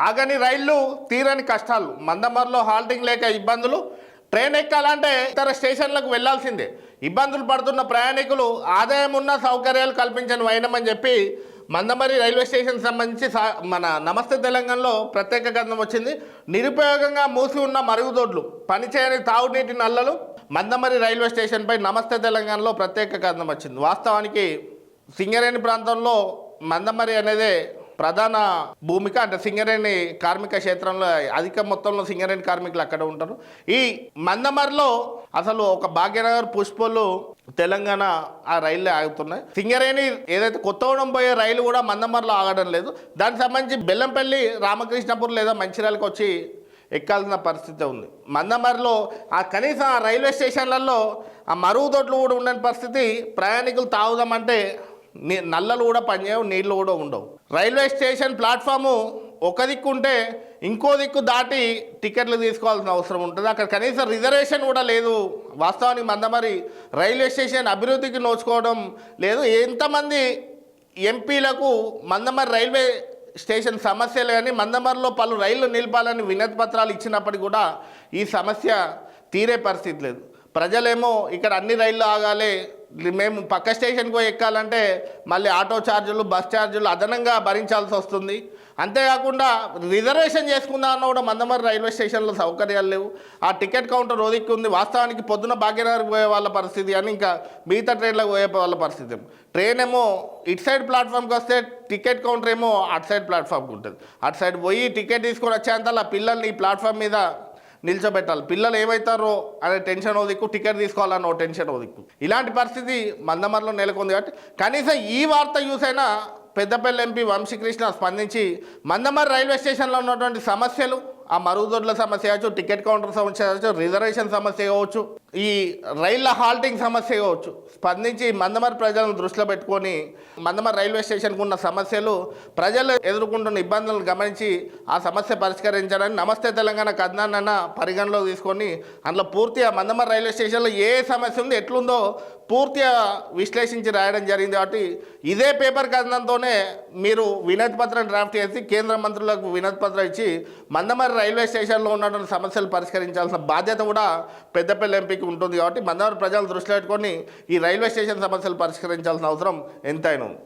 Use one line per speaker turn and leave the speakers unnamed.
ఆగని రైళ్లు తీరని కష్టాలు, మందమర్లో హాల్టింగ్ లేక ఇబ్బందులు, ట్రైన్ ఎక్కాలంటే ఇతర స్టేషన్లకు వెళ్లాల్సిందే, ఇబ్బందులు పడుతున్న ప్రయాణికులు ఆదాయం ఉన్న సౌకర్యాలు కల్పించని వైనమని చెప్పి మందమరి రైల్వే స్టేషన్ సంబంధించి మన నమస్తే తెలంగాణలో ప్రత్యేక కథనం వచ్చింది. నిరుపయోగంగా మూసి ఉన్న మరుగుదొడ్లు, పనిచేయని తాగునీటి నల్లలు, మందమరి రైల్వే స్టేషన్పై నమస్తే తెలంగాణలో ప్రత్యేక కథనం వచ్చింది. వాస్తవానికి సింగరేణి ప్రాంతంలో మందమరి అనేదే ప్రధాన భూమిక. అంటే సింగరేణి కార్మిక క్షేత్రంలో అధిక మొత్తంలో సింగరేణి కార్మికులు అక్కడ ఉంటారు. ఈ మందమరిలో అసలు ఒక భాగ్యనగర్ పుష్పలు తెలంగాణ ఆ రైళ్ళే ఆగుతున్నాయి. సింగరేణి ఏదైతే కొత్తగూడెం పోయే రైలు కూడా మందమరిలో ఆగడం లేదు. దానికి సంబంధించి బెల్లంపల్లి, రామకృష్ణపూర్ లేదా మంచిర్యాలకు వచ్చి ఎక్కాల్సిన పరిస్థితి ఉంది. మందమరిలో ఆ కనీసం ఆ రైల్వే స్టేషన్లలో ఆ మరుగుదొడ్లు కూడా ఉండని పరిస్థితి. ప్రయాణికులు తాగుదామంటే నల్లలు కూడా పనిచేయవు, నీళ్లు కూడా ఉండవు. రైల్వే స్టేషన్ ప్లాట్ఫాము ఒక దిక్కు ఉంటే ఇంకో దిక్కు దాటి టికెట్లు తీసుకోవాల్సిన అవసరం ఉంటుంది. అక్కడ కనీసం రిజర్వేషన్ కూడా లేదు. వాస్తవానికి మందమరి రైల్వే స్టేషన్ అభివృద్ధికి నోచుకోవడం లేదు. ఎంతమంది ఎంపీలకు మందమరి రైల్వే స్టేషన్ సమస్యలు కానీ మందమరిలో పలు రైళ్లు నిలపాలని వినతి పత్రాలు ఇచ్చినప్పటికీ కూడా ఈ సమస్య తీరే పరిస్థితి లేదు. ప్రజలేమో ఇక్కడ అన్ని రైళ్ళు ఆగాలి, మేము పక్క స్టేషన్కి పోయి ఎక్కాలంటే మళ్ళీ ఆటో ఛార్జీలు, బస్ ఛార్జీలు అదనంగా భరించాల్సి వస్తుంది. అంతేకాకుండా రిజర్వేషన్ చేసుకుందామన్నా కూడా మందమరి రైల్వే స్టేషన్లో సౌకర్యాలు లేవు. ఆ టికెట్ కౌంటర్ ఒదిక్కి ఉంది. వాస్తవానికి పొద్దున భాగ్యనగర్కి పోయే వాళ్ళ పరిస్థితి అని ఇంకా మిగతా ట్రైన్లకు పోయే వాళ్ళ పరిస్థితి. ట్రైన్ ఏమో ఇటు సైడ్ ప్లాట్ఫామ్కి వస్తే టికెట్ కౌంటర్ ఏమో అటు సైడ్ ప్లాట్ఫామ్కి ఉంటుంది. అటు సైడ్ పోయి టికెట్ తీసుకొని వచ్చేంతలా పిల్లల్ని ఈ ప్లాట్ఫామ్ మీద నిల్చోబెట్టాలి. పిల్లలు ఏమవుతారో అనే టెన్షన్ ఓ దిక్కు, టికెట్ తీసుకోవాలన్న ఓ టెన్షన్ ఓ దిక్కు. ఇలాంటి పరిస్థితి మందమరిలో నెలకొంది. కాబట్టి కనీసం ఈ వార్త చూసైనా పెద్దపల్లి ఎంపీ వంశీకృష్ణ స్పందించి మందమరి రైల్వే స్టేషన్లో ఉన్నటువంటి సమస్యలు, ఆ మరుగుదొడ్ల సమస్య కావచ్చు, టికెట్ కౌంటర్ సమస్య కావచ్చు, రిజర్వేషన్ సమస్య కావచ్చు, ఈ రైళ్ల హాల్టింగ్ సమస్య కావచ్చు, స్పందించి మందమరి ప్రజలను దృష్టిలో పెట్టుకొని మందమరి రైల్వే స్టేషన్కు ఉన్న సమస్యలు, ప్రజలు ఎదుర్కొంటున్న ఇబ్బందులను గమనించి ఆ సమస్య పరిష్కరించాలని నమస్తే తెలంగాణ కథనాన్న పరిగణలో తీసుకొని అందులో పూర్తిగా మందమరి రైల్వే స్టేషన్లో ఏ సమస్య ఉంది, ఎట్లుందో పూర్తిగా విశ్లేషించి రాయడం జరిగింది. కాబట్టి ఇదే పేపర్ కథనంతోనే మీరు వినతి పత్రం డ్రాఫ్ట్ చేసి కేంద్ర మంత్రులకు వినతి పత్రం ఇచ్చి మందమరి రైల్వే స్టేషన్లో ఉన్నటువంటి సమస్యలు పరిష్కరించాల్సిన బాధ్యత కూడా పెద్దపల్లి ఎంపీకి ఉంటుంది. కాబట్టి మందమరి ప్రజలు దృష్టిలో పెట్టుకొని ఈ రైల్వే స్టేషన్ సమస్యలు పరిష్కరించాల్సిన అవసరం ఎంతైనా ఉంది.